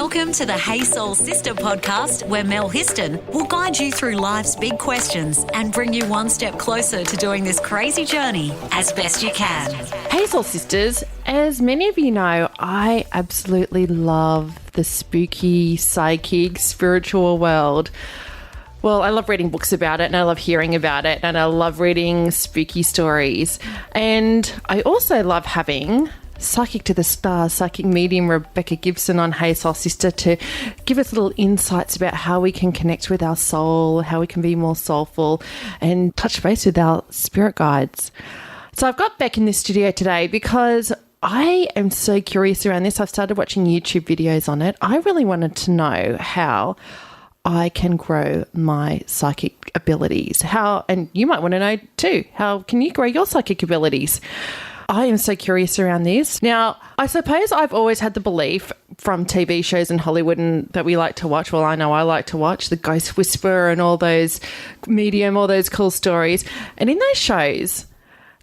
Welcome to the Hey Soul Sista podcast, where Mel Histon will guide you through life's big questions and bring you one step closer to doing this crazy journey as best you can. Hey Soul Sisters, as many of you know, I absolutely love the spooky, psychic, spiritual world. Well, I love reading books about it and I love hearing about it and I love reading spooky stories. And I also love having Psychic to the Stars, psychic medium Rebecca Gibson on Hey Soul Sista to give us little insights about how we can connect with our soul, how we can be more soulful and touch base with our spirit guides. So I've got Beck in the studio today because I am so curious around this. I've started watching YouTube videos on it. I really wanted to know how I can grow my psychic abilities. And you might want to know too, how can you grow your psychic abilities? I am so curious around this. Now, I suppose I've always had the belief from TV shows in Hollywood and that we like to watch. Well, I know I like to watch The Ghost Whisperer and all those medium, all those cool stories. And in those shows,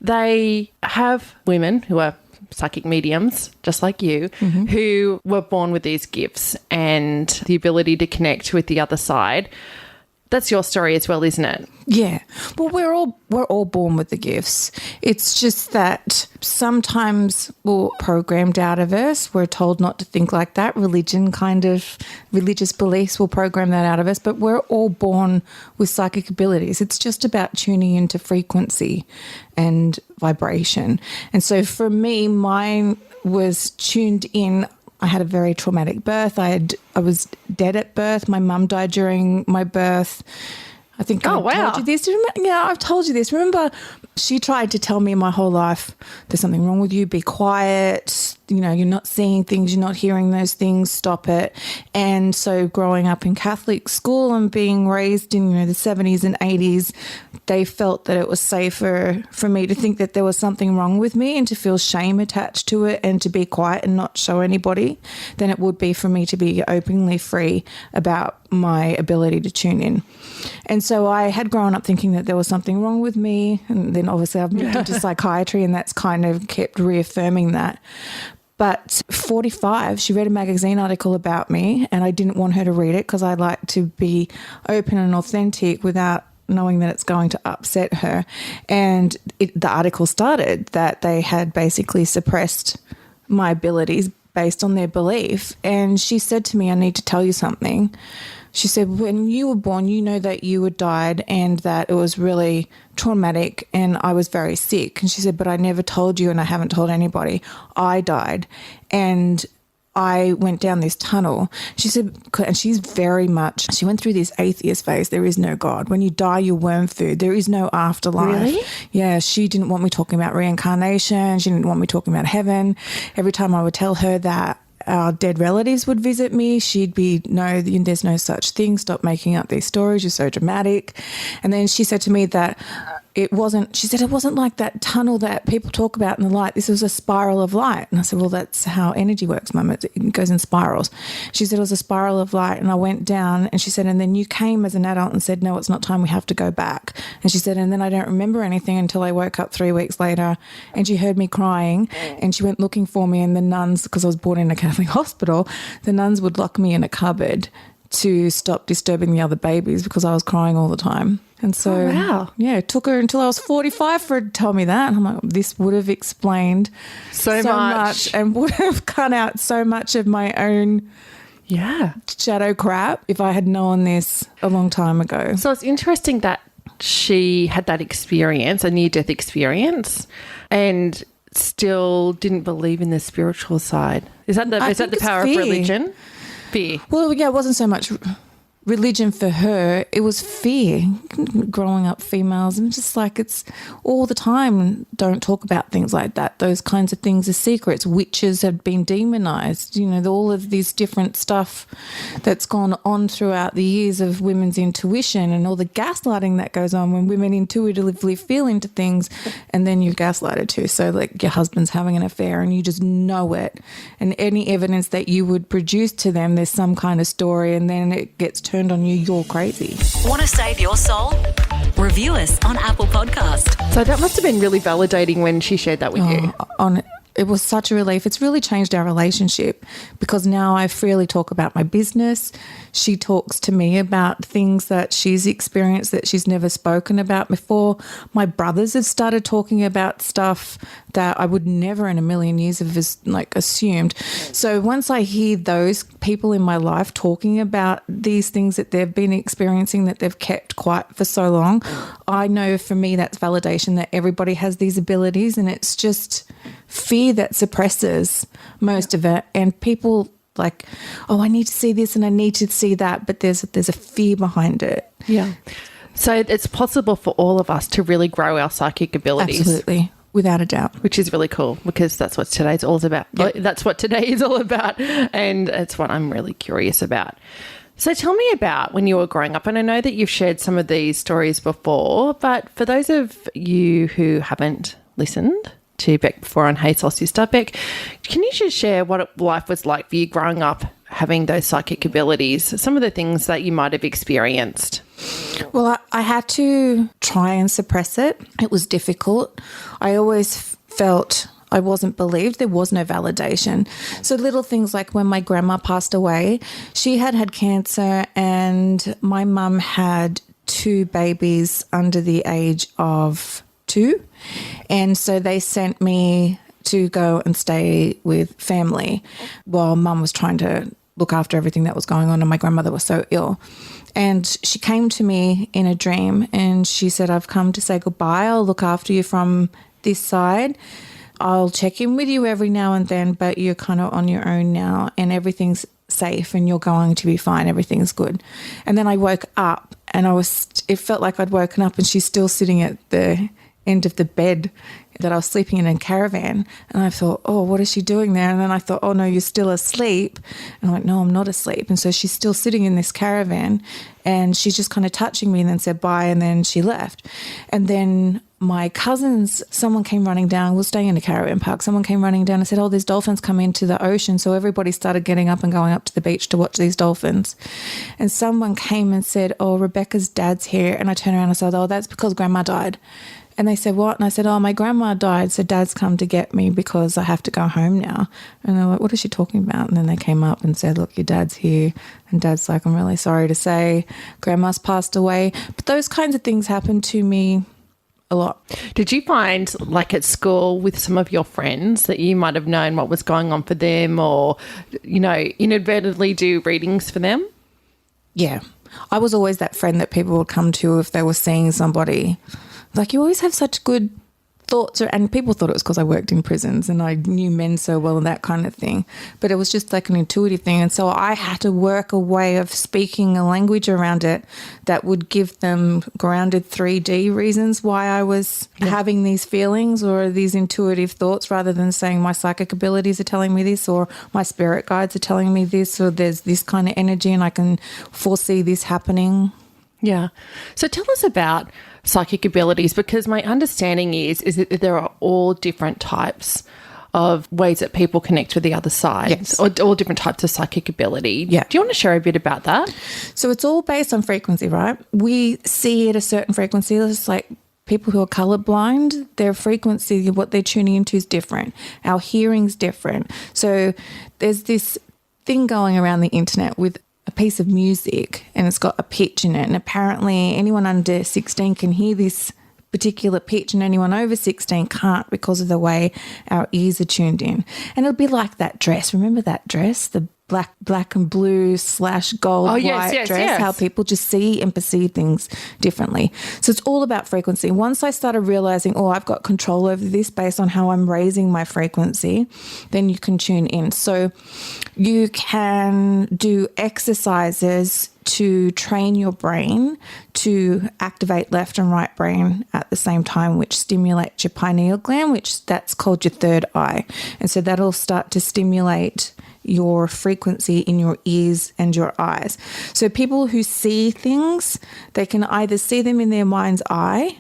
they have women who are psychic mediums, just like you, who were born with these gifts and the ability to connect with the other side. That's your story as well, isn't it? Yeah. Well, we're all born with the gifts. It's just that sometimes we're programmed out of us. We're told not to think like that. Religious beliefs will program that out of us. But we're all born with psychic abilities. It's just about tuning into frequency and vibration. And so for me, mine was tuned in. I had a very traumatic birth. I was dead at birth. My mum died during my birth. I think I told you this. Yeah, I've told you this. Remember, she tried to tell me my whole life, there's something wrong with you, be quiet, you're not seeing things, you're not hearing those things, stop it. And so growing up in Catholic school and being raised in the 70s and 80s, they felt that it was safer for me to think that there was something wrong with me and to feel shame attached to it and to be quiet and not show anybody than it would be for me to be openly free about my ability to tune in. And so I had grown up thinking that there was something wrong with me. And then obviously I've moved into psychiatry and that's kind of kept reaffirming that. But 45, she read a magazine article about me and I didn't want her to read it because I like to be open and authentic without knowing that it's going to upset her. And the article started that they had basically suppressed my abilities based on their belief. And she said to me, I need to tell you something. She said, when you were born, you know that you had died and that it was really traumatic and I was very sick. And she said, but I never told you and I haven't told anybody. I died and I went down this tunnel. She said, and she went through this atheist phase. There is no God. When you die, you're worm food. There is no afterlife. Really? Yeah, she didn't want me talking about reincarnation. She didn't want me talking about heaven. Every time I would tell her that our dead relatives would visit me, she'd be, no, there's no such thing. Stop making up these stories. You're so dramatic. And then she said to me that it wasn't like that tunnel that people talk about in the light. This was a spiral of light. And I said, well, that's how energy works, Mum. It goes in spirals. She said it was a spiral of light. And I went down and she said, and then you came as an adult and said, no, it's not time. We have to go back. And she said, and then I don't remember anything until I woke up 3 weeks later and she heard me crying and she went looking for me and the nuns, because I was born in a Catholic hospital, the nuns would lock me in a cupboard to stop disturbing the other babies because I was crying all the time. And so, it took her until I was 45 for her to tell me that. And I'm like, this would have explained so much and would have cut out so much of my own shadow crap if I had known this a long time ago. So it's interesting that she had that experience, a near-death experience, and still didn't believe in the spiritual side. Is that the power of religion? Fear. Well, yeah, it wasn't so much religion for her, it was fear. Growing up females, and just like it's all the time, don't talk about things like that. Those kinds of things are secrets. Witches have been demonized. All of this different stuff that's gone on throughout the years of women's intuition and all the gaslighting that goes on when women intuitively feel into things and then you're gaslighted too. So like your husband's having an affair and you just know it, and any evidence that you would produce to them, there's some kind of story, and then it gets turned on you, you're crazy. Want to save your soul? Review us on Apple Podcast. So that must have been really validating when she shared that with you. it was such a relief. It's really changed our relationship because now I freely talk about my business. She talks to me about things that she's experienced that she's never spoken about before. My brothers have started talking about stuff that I would never in a million years have assumed. So once I hear those people in my life talking about these things that they've been experiencing that they've kept quiet for so long, I know for me that's validation that everybody has these abilities, and it's just fear that suppresses most of it. And people like, oh, I need to see this and I need to see that, but there's a fear behind it. Yeah. So it's possible for all of us to really grow our psychic abilities. Absolutely. Without a doubt. Which is really cool because that's what today's all about. Yep. That's what today is all about, and it's what I'm really curious about. So tell me about when you were growing up, and I know that you've shared some of these stories before, but for those of you who haven't listened to Beck before on Hey Soul Sister, Beck, can you just share what life was like for you growing up having those psychic abilities, some of the things that you might have experienced? Well, I had to try and suppress it. It was difficult. I always felt I wasn't believed. There was no validation. So little things like when my grandma passed away, she had cancer, and my mum had 2 babies under the age of 2. And so they sent me to go and stay with family while mum was trying to look after everything that was going on, and my grandmother was so ill. And she came to me in a dream and she said, I've come to say goodbye. I'll look after you from this side. I'll check in with you every now and then, but you're kind of on your own now and everything's safe and you're going to be fine. Everything's good. And then I woke up and it felt like I'd woken up and she's still sitting at the end of the bed that I was sleeping in a caravan. And I thought, oh, what is she doing there? And then I thought, oh, no, you're still asleep. And I'm like, no, I'm not asleep. And so she's still sitting in this caravan and she's just kind of touching me and then said bye, and then she left. And then my cousins, someone came running down. We're staying in a caravan park. Someone came running down and said, oh, there's dolphins coming into the ocean. So everybody started getting up and going up to the beach to watch these dolphins. And someone came and said, oh, Rebecca's dad's here. And I turned around and said, oh, that's because Grandma died. And they said, what? And I said, oh, my grandma died, so Dad's come to get me because I have to go home now. And they're like, what is she talking about? And then they came up and said, look, your dad's here. And Dad's like, I'm really sorry to say Grandma's passed away. But those kinds of things happen to me a lot. Did you find, like at school with some of your friends, that you might have known what was going on for them or, you know, inadvertently do readings for them? Yeah. I was always that friend that people would come to if they were seeing somebody. Like, you always have such good thoughts, and people thought it was because I worked in prisons and I knew men so well and that kind of thing. But it was just like an intuitive thing. And so I had to work a way of speaking a language around it that would give them grounded 3D reasons why I was having these feelings or these intuitive thoughts, rather than saying my psychic abilities are telling me this or my spirit guides are telling me this or there's this kind of energy and I can foresee this happening. Yeah. So tell us about psychic abilities, because my understanding is that there are all different types of ways that people connect with the other side, yes, or all different types of psychic ability. Yeah. Do you want to share a bit about that? So it's all based on frequency, right? We see at a certain frequency. It's like people who are colorblind, their frequency, what they're tuning into is different. Our hearing's different. So there's this thing going around the internet with a piece of music and it's got a pitch in it, and apparently anyone under 16 can hear this particular pitch and anyone over 16 can't because of the way our ears are tuned in. And it'll be like that dress. Remember that dress, the black and blue / gold white dress, how people just see and perceive things differently. So it's all about frequency. Once I started realizing, oh, I've got control over this based on how I'm raising my frequency, then you can tune in. So you can do exercises to train your brain to activate left and right brain at the same time, which stimulates your pineal gland, which that's called your third eye. And so that'll start to stimulate your frequency in your ears and your eyes. So people who see things, they can either see them in their mind's eye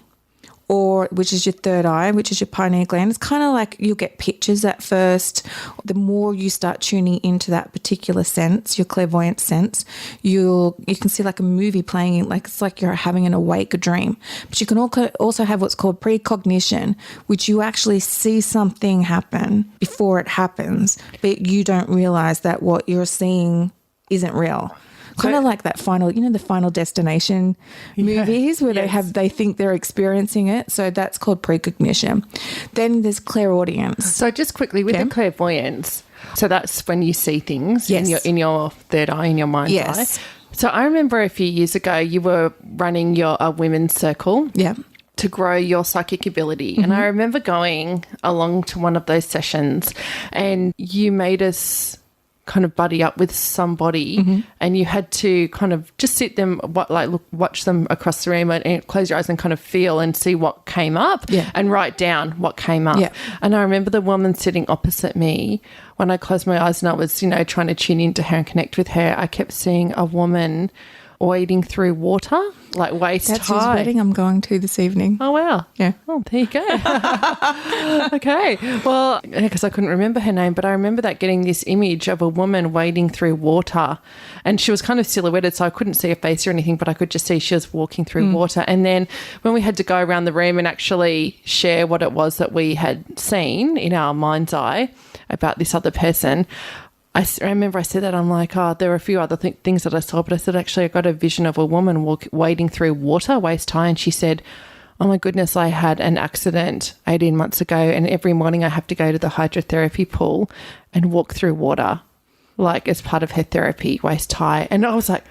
or which is your third eye, which is your pineal gland. It's kind of like you'll get pictures at first. The more you start tuning into that particular sense, your clairvoyant sense, you can see like a movie playing, like it's like you're having an awake dream. But you can also have what's called precognition, which you actually see something happen before it happens, but you don't realize that what you're seeing isn't real. Kind of like that the Final Destination movies where they think they're experiencing it. So that's called precognition. Then there's clairaudience. So just quickly with the clairvoyance, so that's when you see things in your third eye, in your mind's eye. So I remember a few years ago you were running a women's circle. Yeah. To grow your psychic ability. And I remember going along to one of those sessions and you made us kind of buddy up with somebody and you had to kind of just sit them, watch them across the room and close your eyes and kind of feel and see what came up and write down what came up. Yeah. And I remember the woman sitting opposite me, when I closed my eyes and I was, trying to tune into her and connect with her, I kept seeing a woman wading through water, like waist high. That's whose wedding I'm going to this evening. Oh, wow. Yeah. Oh, there you go. Okay. Well, because I couldn't remember her name, but I remember that getting this image of a woman wading through water and she was kind of silhouetted, so I couldn't see her face or anything, but I could just see she was walking through water. And then when we had to go around the room and actually share what it was that we had seen in our mind's eye about this other person, I remember I said that, I'm like, there were a few other things that I saw, but I said, actually, I got a vision of a woman wading through water waist high, and she said, oh my goodness, I had an accident 18 months ago and every morning I have to go to the hydrotherapy pool and walk through water, like as part of her therapy, waist high. And I was like,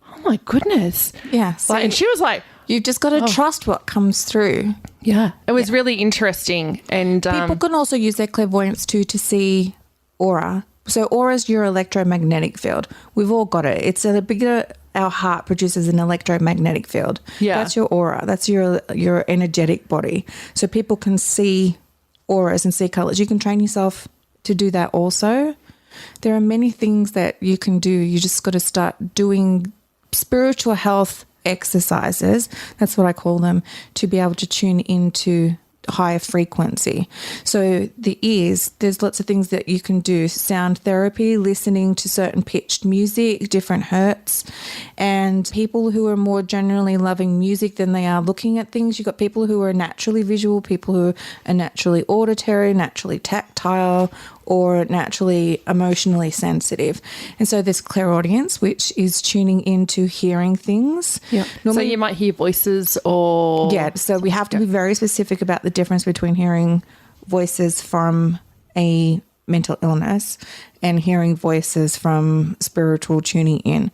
oh my goodness. Yeah. So and she was like, you've just got to trust what comes through. Yeah. It was really interesting. And people can also use their clairvoyance too to see aura. So aura is your electromagnetic field. We've all got it. It's our heart produces an electromagnetic field. Yeah. That's your aura. That's your energetic body. So people can see auras and see colors. You can train yourself to do that also. There are many things that you can do. You just got to start doing spiritual health exercises. That's what I call them, to be able to tune into higher frequency. So the ears, there's lots of things that you can do. Sound therapy, listening to certain pitched music, different hertz, and people who are more generally loving music than they are looking at things. You've got people who are naturally visual, people who are naturally auditory, naturally tactile, or naturally emotionally sensitive. And so there's clairaudience, which is tuning into hearing things. Yeah. So you might hear voices or... Yeah, so we have to be very specific about the difference between hearing voices from a mental illness and hearing voices from spiritual tuning in.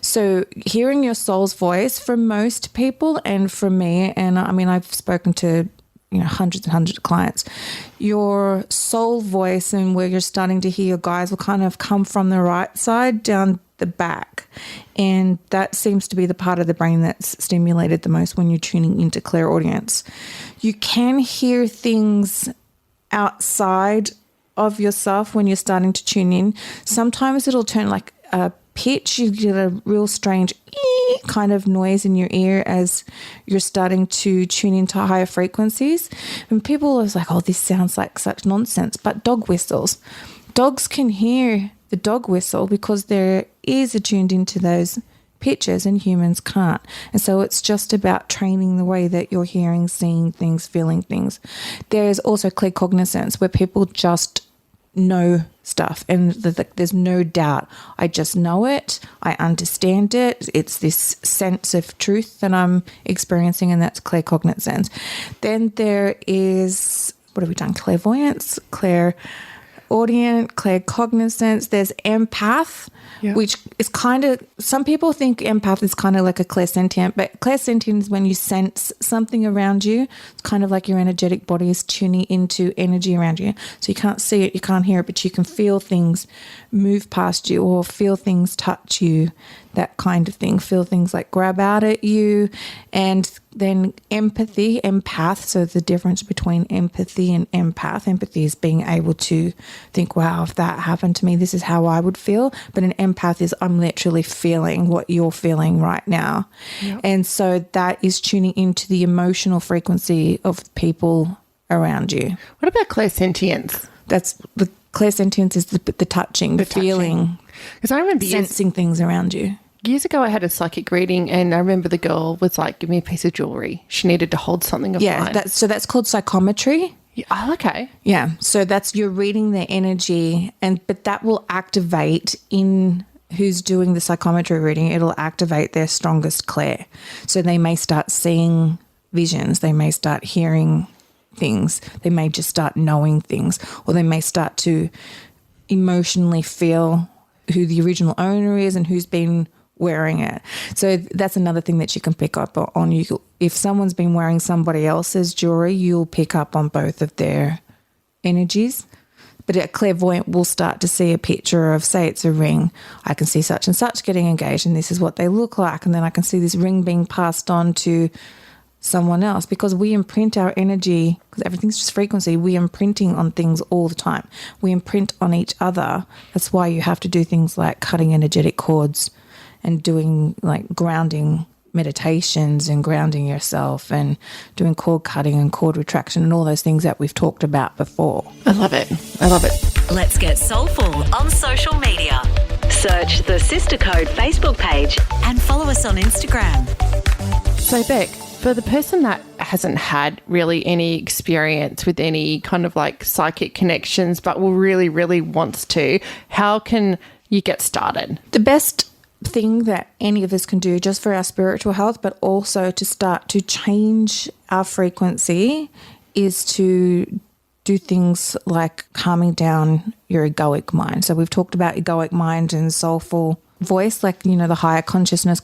So hearing your soul's voice for most people and for me, and I mean, I've spoken to hundreds and hundreds of clients, your soul voice and where you're starting to hear your guides will kind of come from the right side down the back. And that seems to be the part of the brain that's stimulated the most when you're tuning into clairaudience. You can hear things outside of yourself when you're starting to tune in. Sometimes it'll turn like a pitch. You get a real strange kind of noise in your ear as you're starting to tune into higher frequencies. And people are like, oh, this sounds like such nonsense. But dog whistles. Dogs can hear the dog whistle because their ears are tuned into those pitches and humans can't. And so it's just about training the way that you're hearing, seeing things, feeling things. There's also claircognizance where people just know stuff and there's no doubt. I just know it. I understand it. It's this sense of truth that I'm experiencing, and that's claircognizance. Then there is, what have we done? Clairvoyance, clairaudient, claircognizance. There's empath, which is kind of, some people think empath is kind of like a clairsentient, but clairsentient is when you sense something around you. It's kind of like your energetic body is tuning into energy around you. So you can't see it, you can't hear it, but you can feel things move past you or feel things touch you, that kind of thing. Feel things like grab out at you. And Then empathy, empath. So the difference between empathy and empath. Empathy is being able to think, wow, if that happened to me, this is how I would feel. But an empath is I'm literally feeling what you're feeling right now. Yep. And so that is tuning into the emotional frequency of people around you. What about clairsentience? That's the clairsentience is the touching, the feeling. Because I remember sensing things around you. Years ago, I had a psychic reading, and I remember the girl was like, give me a piece of jewellery. She needed to hold something of mine. That's called psychometry. Yeah, oh, okay. Yeah, so that's you're reading their energy, but that will activate in who's doing the psychometry reading. It'll activate their strongest clair. So they may start seeing visions. They may start hearing things. They may just start knowing things, or they may start to emotionally feel who the original owner is and who's been wearing it. So that's another thing that you can pick up on. If someone's been wearing somebody else's jewelry, you'll pick up on both of their energies. But a clairvoyant will start to see a picture of, say it's a ring. I can see such and such getting engaged and this is what they look like. And then I can see this ring being passed on to someone else, because we imprint our energy, because everything's just frequency. We imprinting on things all the time. We imprint on each other. That's why you have to do things like cutting energetic cords and doing like grounding meditations and grounding yourself and doing cord cutting and cord retraction and all those things that we've talked about before. I love it. I love it. Let's get soulful on social media. Search the Sista Code Facebook page and follow us on Instagram. So, Beck, for the person that hasn't had really any experience with any kind of like psychic connections but will really, really wants to, how can you get started? The best thing that any of us can do just for our spiritual health, but also to start to change our frequency, is to do things like calming down your egoic mind. So we've talked about egoic mind and soulful voice, like, you know, the higher consciousness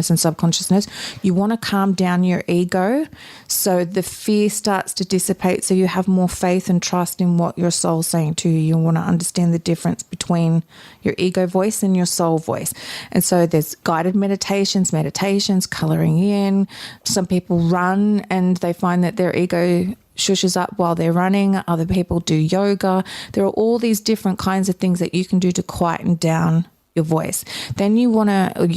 and subconsciousness. You want to calm down your ego so the fear starts to dissipate, so you have more faith and trust in what your soul's saying to you. You want to understand the difference between your ego voice and your soul voice. And so there's guided meditations, coloring in. Some people run and they find that their ego shushes up while they're running. Other people do yoga. There are all these different kinds of things that you can do to quieten down your voice. Then you want to,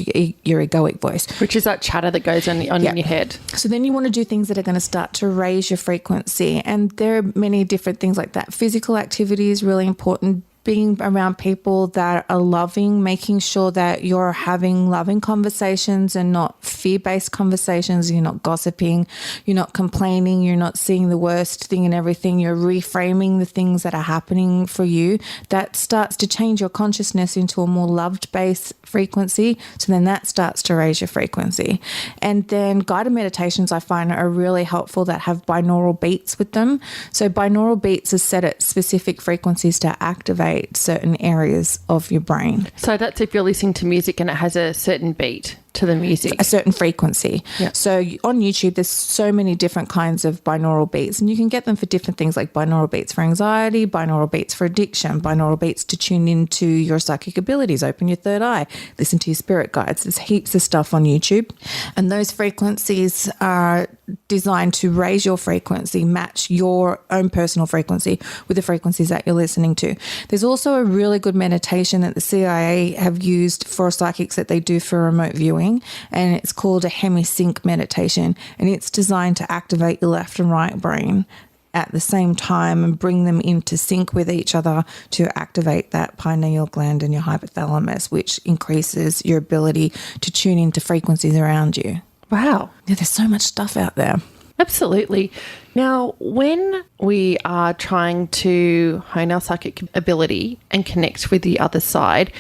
your egoic voice. Which is that chatter that goes on in your head. So then you want to do things that are going to start to raise your frequency. And there are many different things like that. Physical activity is really important. Being around people that are loving, making sure that you're having loving conversations and not fear-based conversations. You're not gossiping, you're not complaining, you're not seeing the worst thing in everything. You're reframing the things that are happening for you. That starts to change your consciousness into a more loved-based frequency. So then that starts to raise your frequency. And then guided meditations I find are really helpful that have binaural beats with them. So binaural beats are set at specific frequencies to activate certain areas of your brain. So that's if you're listening to music and it has a certain beat to the music. A certain frequency. Yep. So on YouTube, there's so many different kinds of binaural beats, and you can get them for different things like binaural beats for anxiety, binaural beats for addiction, binaural beats to tune into your psychic abilities, open your third eye, listen to your spirit guides. There's heaps of stuff on YouTube. And those frequencies are designed to raise your frequency, match your own personal frequency with the frequencies that you're listening to. There's also a really good meditation that the CIA have used for psychics that they do for remote viewing, and it's called a hemisync meditation, and it's designed to activate your left and right brain at the same time and bring them into sync with each other to activate that pineal gland and your hypothalamus, which increases your ability to tune into frequencies around you. Wow. Yeah, there's so much stuff out there. Absolutely. Now, when we are trying to hone our psychic ability and connect with the other side,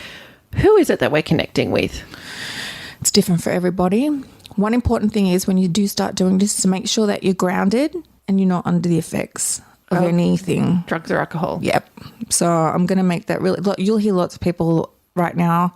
who is it that we're connecting with? It's different for everybody. One important thing is when you do start doing this to make sure that you're grounded and you're not under the effects of anything. Drugs or alcohol. Yep. So I'm going to make that really, you'll hear lots of people right now,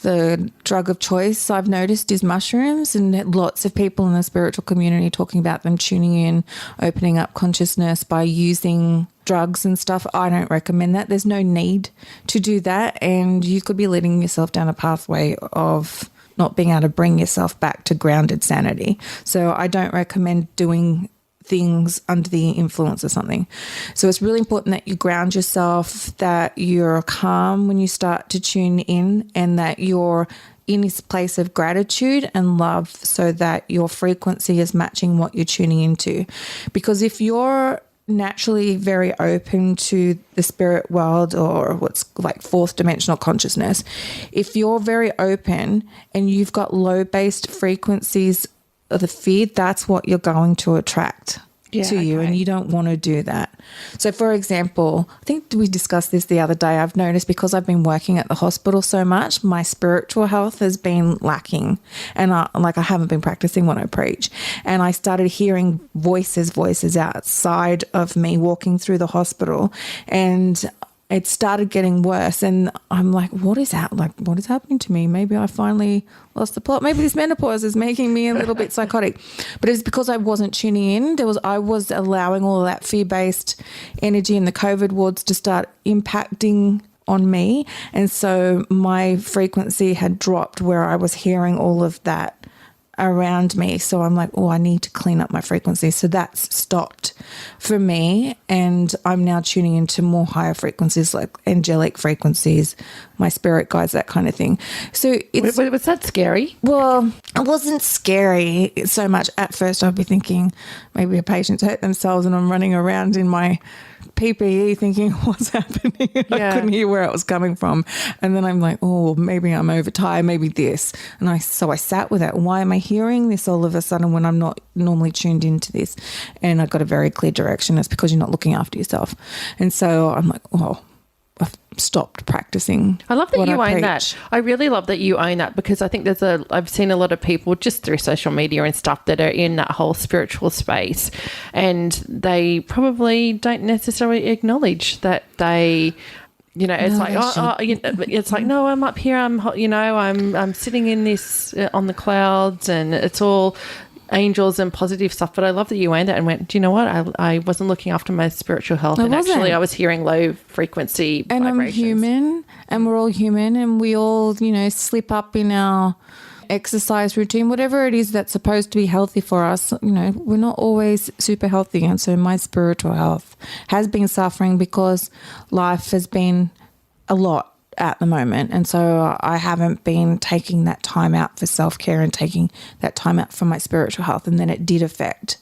the drug of choice I've noticed is mushrooms, and lots of people in the spiritual community talking about them tuning in, opening up consciousness by using drugs and stuff. I don't recommend that. There's no need to do that, and you could be leading yourself down a pathway of not being able to bring yourself back to grounded sanity. So I don't recommend doing things under the influence of something. So it's really important that you ground yourself, that you're calm when you start to tune in, and that you're in this place of gratitude and love so that your frequency is matching what you're tuning into. Because if you're naturally very open to the spirit world, or what's like fourth dimensional consciousness, if you're very open and you've got low-based frequencies of the feed, that's what you're going to attract to you, and you don't want to do that. So for example, I think we discussed this the other day, I've noticed because I've been working at the hospital so much, my spiritual health has been lacking, and I haven't been practicing what I preach, and I started hearing voices outside of me walking through the hospital, and it started getting worse, and I'm like, what is happening to me? Maybe I finally lost the plot. Maybe this menopause is making me a little bit psychotic. But it's because I wasn't tuning in. I was allowing all of that fear-based energy in the COVID wards to start impacting on me. And so my frequency had dropped where I was hearing all of that around me. So I'm like, I need to clean up my frequency. So that's stopped for me, and I'm now tuning into more higher frequencies, like angelic frequencies, my spirit guides, that kind of thing. So was that scary? Well, it wasn't scary so much. At first I'd be thinking maybe a patient's hurt themselves and I'm running around in my PPE thinking, what's happening? I couldn't hear where it was coming from. And then I'm like, maybe I'm overtired, maybe this. And so I sat with it. Why am I hearing this all of a sudden when I'm not normally tuned into this? And I got a very clear direction. It's because you're not looking after yourself. And so I'm like, I've stopped practicing. I love that you own that. I really love that you own that, because I think I've seen a lot of people just through social media and stuff that are in that whole spiritual space, and they probably don't necessarily acknowledge that they, it's it's like, no, I'm up here. I'm sitting in this on the clouds, and it's all angels and positive stuff. But I love that you owned it and went, do you know what? I wasn't looking after my spiritual health, actually I was hearing low frequency and vibrations. I'm human, and we're all human, and we all, slip up in our exercise routine, whatever it is that's supposed to be healthy for us. We're not always super healthy. And so my spiritual health has been suffering because life has been a lot at the moment, and so I haven't been taking that time out for self-care and taking that time out for my spiritual health, and then it did affect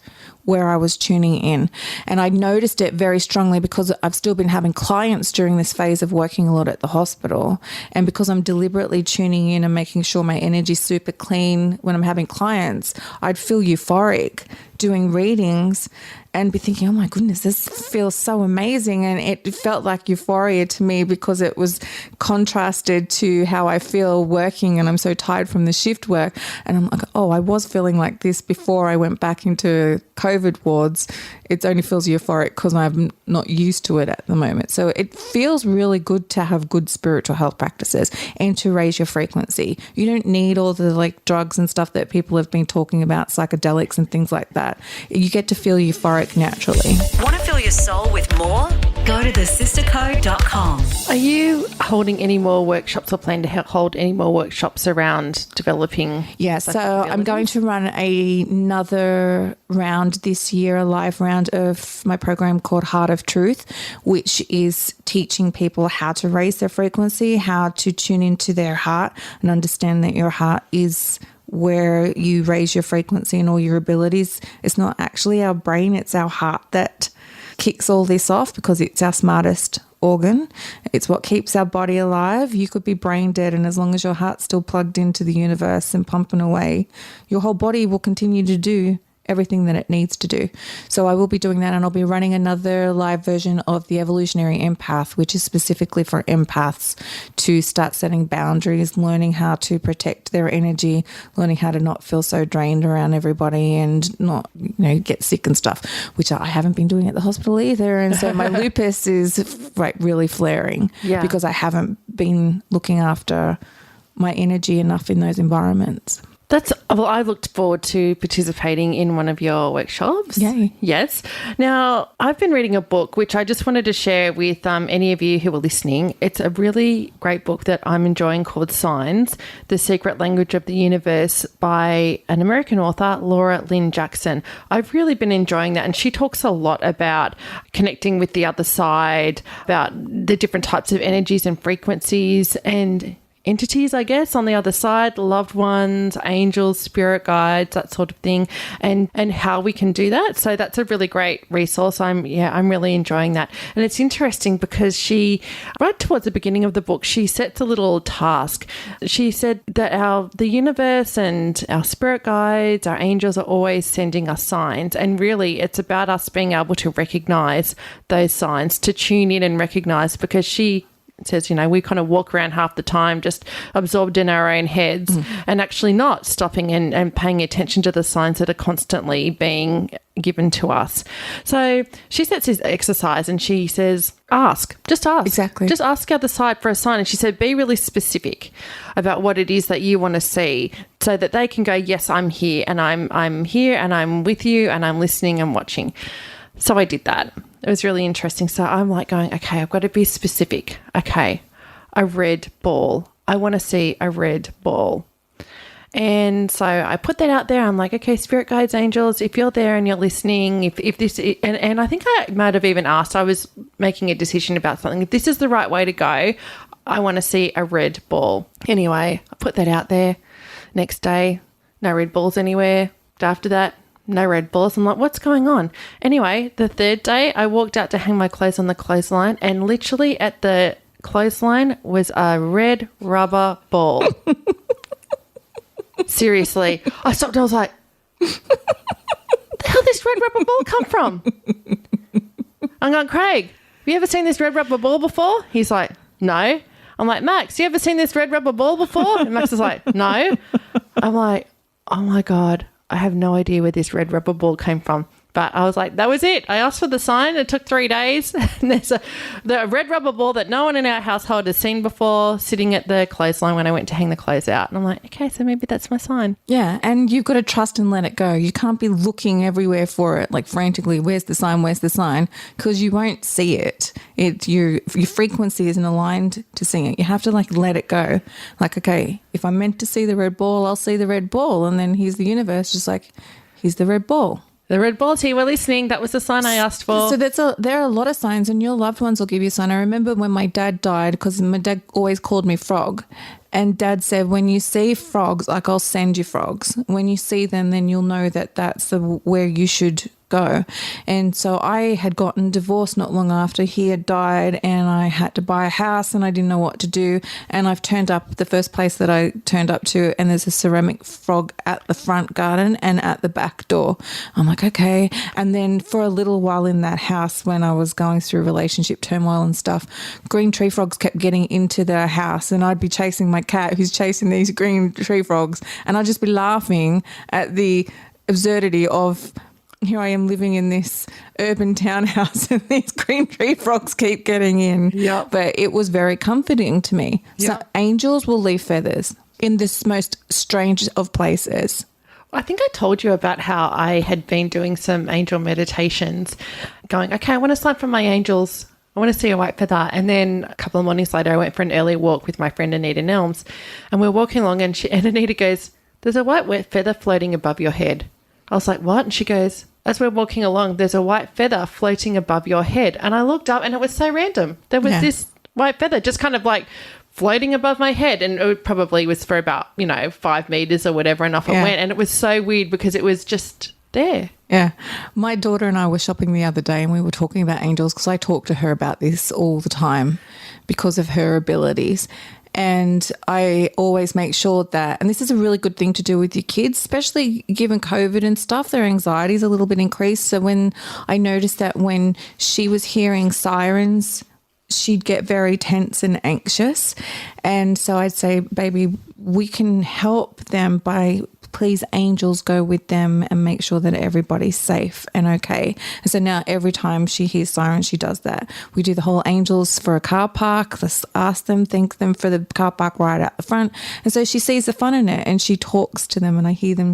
where I was tuning in. And I noticed it very strongly because I've still been having clients during this phase of working a lot at the hospital, and because I'm deliberately tuning in and making sure my energy's super clean when I'm having clients, I'd feel euphoric doing readings and be thinking, oh my goodness, this feels so amazing. And it felt like euphoria to me because it was contrasted to how I feel working, and I'm so tired from the shift work. And I'm like, I was feeling like this before I went back into COVID wards. It only feels euphoric because I'm not used to it at the moment. So it feels really good to have good spiritual health practices and to raise your frequency. You don't need all the drugs and stuff that people have been talking about, psychedelics and things like that. You get to feel euphoric naturally. Want to fill your soul with more? Go to thesistercode.com. Are you holding any more workshops or plan to hold any more workshops around developing? Yeah, so I'm going to run another round this year, a live round of my program called Heart of Truth, which is teaching people how to raise their frequency, how to tune into their heart and understand that your heart is where you raise your frequency and all your abilities. It's not actually our brain, it's our heart that kicks all this off because it's our smartest organ. It's what keeps our body alive. You could be brain dead, and as long as your heart's still plugged into the universe and pumping away, your whole body will continue to do everything that it needs to do. So I will be doing that, and I'll be running another live version of the Evolutionary Empath, which is specifically for empaths to start setting boundaries, learning how to protect their energy, learning how to not feel so drained around everybody and not, get sick and stuff, which I haven't been doing at the hospital either. And so my lupus is really flaring because I haven't been looking after my energy enough in those environments. Well, I looked forward to participating in one of your workshops. Yay. Yes. Now, I've been reading a book which I just wanted to share with any of you who are listening. It's a really great book that I'm enjoying called Signs, The Secret Language of the Universe by an American author, Laura Lynn Jackson. I've really been enjoying that, and she talks a lot about connecting with the other side, about the different types of energies and frequencies and entities, I guess, on the other side, loved ones, angels, spirit guides, that sort of thing, and how we can do that. So that's a really great resource. I'm really enjoying that. And it's interesting because she, right towards the beginning of the book, she sets a little task. She said that the universe and our spirit guides, our angels are always sending us signs. And really it's about us being able to recognize those signs, to tune in and recognize, because she says, we kind of walk around half the time just absorbed in our own heads and actually not stopping and paying attention to the signs that are constantly being given to us. So she sets this exercise and she says, just ask. Exactly. Just ask the other side for a sign. And she said, be really specific about what it is that you want to see so that they can go, yes, I'm here and I'm here and I'm with you and I'm listening and watching. So I did that. It was really interesting. So I'm like going, okay, I've got to be specific. Okay, a red ball. I want to see a red ball. And so I put that out there. I'm like, okay, spirit guides, angels, if you're there and you're listening, if this, and I think I might have even asked, I was making a decision about something. If this is the right way to go, I want to see a red ball. Anyway, I put that out there. Next day, no red balls anywhere. After that, no red balls. I'm like, what's going on? Anyway, the third day, I walked out to hang my clothes on the clothesline, and literally at the clothesline was a red rubber ball. Seriously. I stopped and I was like, where the hell did this red rubber ball come from? I'm going, Craig, have you ever seen this red rubber ball before? He's like, no. I'm like, Max, you ever seen this red rubber ball before? And Max is like, no. I'm like, oh my God, I have no idea where this red rubber ball came from. But I was like, that was it. I asked for the sign. It took 3 days. And there's a red rubber ball that no one in our household has seen before sitting at the clothesline when I went to hang the clothes out. And I'm like, okay, so maybe that's my sign. Yeah, and you've got to trust and let it go. You can't be looking everywhere for it, like frantically, where's the sign, because you won't see it. Your frequency isn't aligned to seeing it. You have to let it go. Like, okay, if I'm meant to see the red ball, I'll see the red ball. And then here's the universe just like, here's the red ball. The red ball's here. We're listening. That was the sign I asked for. So there are a lot of signs, and your loved ones will give you a sign. I remember when my dad died, because my dad always called me Frog, and Dad said, when you see frogs, like, I'll send you frogs. When you see them, then you'll know that that's where you should go. And so I had gotten divorced not long after he had died, and I had to buy a house and I didn't know what to do. And I've turned up the first place that I turned up to, and there's a ceramic frog at the front garden and at the back door. I'm like, okay. And then for a little while in that house, when I was going through relationship turmoil and stuff, green tree frogs kept getting into the house, and I'd be chasing my cat who's chasing these green tree frogs, and I'd just be laughing at the absurdity of, here I am living in this urban townhouse and these green tree frogs keep getting in. Yeah. But it was very comforting to me. So angels will leave feathers in this most strange of places. I think I told you about how I had been doing some angel meditations, going, okay, I want to sign from my angels. I want to see a white feather. And then a couple of mornings later, I went for an early walk with my friend Anita Nelms, and we're walking along, and Anita goes, there's a white feather floating above your head. I was like, what? And she goes, as we're walking along, there's a white feather floating above your head. And I looked up, and it was so random. There was this white feather just kind of like floating above my head, and it probably was for about 5 meters or whatever, and off it went. And it was so weird because it was just there. Yeah. My daughter and I were shopping the other day, and we were talking about angels, because I talk to her about this all the time because of her abilities. And I always make sure that, and this is a really good thing to do with your kids, especially given COVID and stuff, their anxiety is a little bit increased. So when I noticed that when she was hearing sirens, she'd get very tense and anxious. And so I'd say, baby, we can help them by please angels go with them and make sure that everybody's safe and okay. And so now every time she hears sirens, she does that. We do the whole angels for a car park. Let's ask them, thank them for the car park right out the front. And so she sees the fun in it and she talks to them, and I hear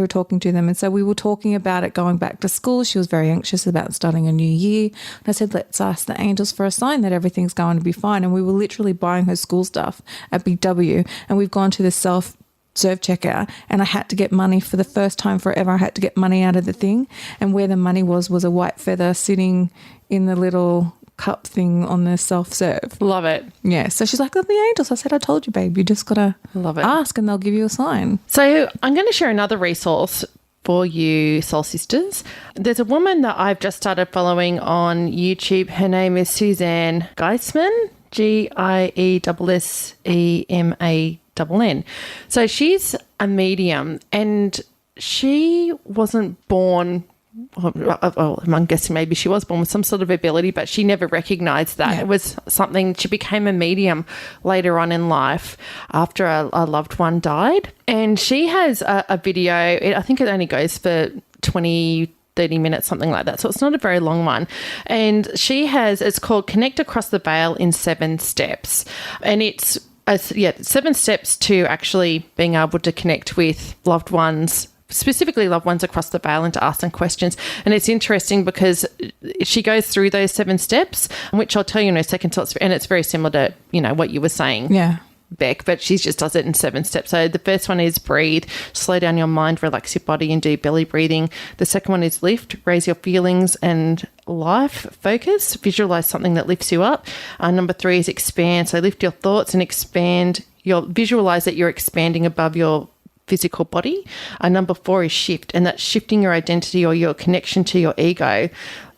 her talking to them. And so we were talking about it going back to school. She was very anxious about starting a new year. And I said, let's ask the angels for a sign that everything's going to be fine. And we were literally buying her school stuff at Big W, and we've gone to the self-serve checkout, and I had to get money for the first time forever. I had to get money out of the thing, and where the money was a white feather sitting in the little cup thing on the self-serve. Love it. Yeah. So she's like, oh, the angels. I said, I told you, babe. You just got to ask and they'll give you a sign. So I'm going to share another resource for you Soul Sisters. There's a woman that I've just started following on YouTube. Her name is Suzanne Geisman, Giessemann. So she's a medium, and she wasn't born, well, I'm guessing maybe she was born with some sort of ability, but she never recognised that. Yeah. It was something, she became a medium later on in life after a loved one died. And she has a video, I think it only goes for 20, 30 minutes, something like that. So it's not a very long one. And it's called Connect Across the Veil in 7 Steps. And it's 7 steps to actually being able to connect with loved ones, specifically loved ones across the veil, and to ask them questions. And it's interesting because she goes through those 7 steps, which I'll tell you in a second. And it's very similar to, what you were saying. Yeah. Beck, but she just does it in 7 steps. So the first one is breathe, slow down your mind, relax your body, and do belly breathing. The second one is lift, raise your feelings and life focus, visualize something that lifts you up. Number 3 is expand. So lift your thoughts and visualize that you're expanding above your physical body. Number 4 is shift, and that's shifting your identity or your connection to your ego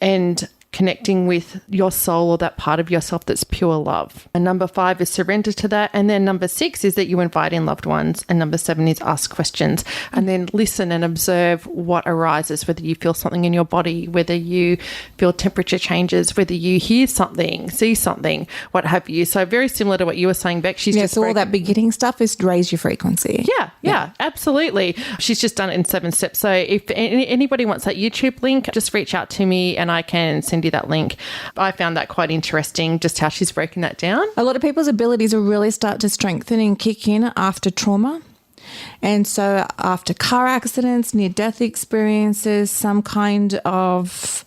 and connecting with your soul or that part of yourself that's pure love. And number 5 is surrender to that. And then number 6 is that you invite in loved ones. And number 7 is ask questions, and then listen and observe what arises, whether you feel something in your body, whether you feel temperature changes, whether you hear something, see something, what have you. So very similar to what you were saying, Beck. So all that beginning stuff is to raise your frequency. Yeah, absolutely. She's just done it in 7 steps. So if anybody wants that YouTube link, just reach out to me and I can send you that link. I found that quite interesting, just how she's breaking that down. A lot of people's abilities will really start to strengthen and kick in after trauma. And so after car accidents, near-death experiences, some kind of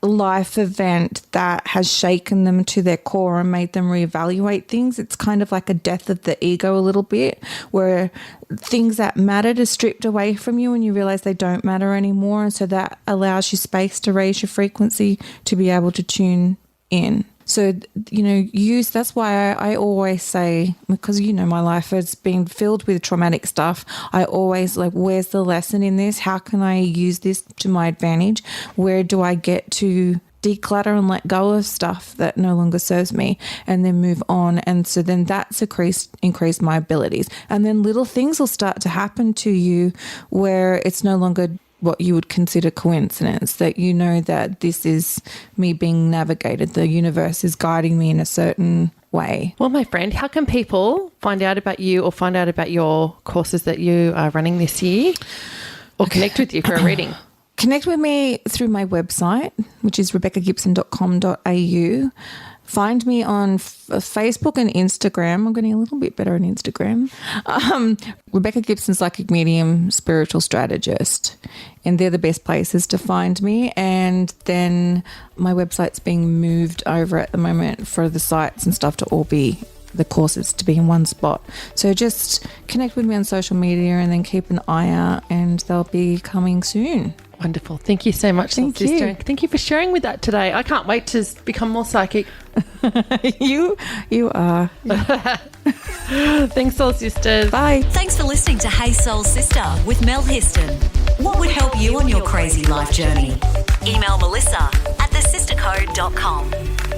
life event that has shaken them to their core and made them reevaluate things. It's kind of like a death of the ego a little bit, where things that mattered are stripped away from you and you realize they don't matter anymore. And so that allows you space to raise your frequency to be able to tune in. So, that's why I always say, because, my life has been filled with traumatic stuff. I always where's the lesson in this? How can I use this to my advantage? Where do I get to declutter and let go of stuff that no longer serves me and then move on? And so then that's increased my abilities. And then little things will start to happen to you where it's no longer what you would consider coincidence, that that this is me being navigated. The universe is guiding me in a certain way. Well, my friend, how can people find out about you or find out about your courses that you are running this year, or connect with you for a reading? Connect with me through my website, which is rebeccagibson.com.au. Find me on Facebook and Instagram. I'm getting a little bit better on Instagram. Rebecca Gibson, Psychic Medium, Spiritual Strategist. And they're the best places to find me. And then my website's being moved over at the moment for the sites and stuff to all be, the courses to be in one spot. So just connect with me on social media and then keep an eye out, and they'll be coming soon. Wonderful. Thank you so much, Sister. Thank you for sharing with that today. I can't wait to become more psychic. You are. Thanks, Soul Sisters. Bye. Thanks for listening to Hey Soul Sister with Mel Histon. What would help you on your crazy life journey? Email Melissa at thesistercode.com.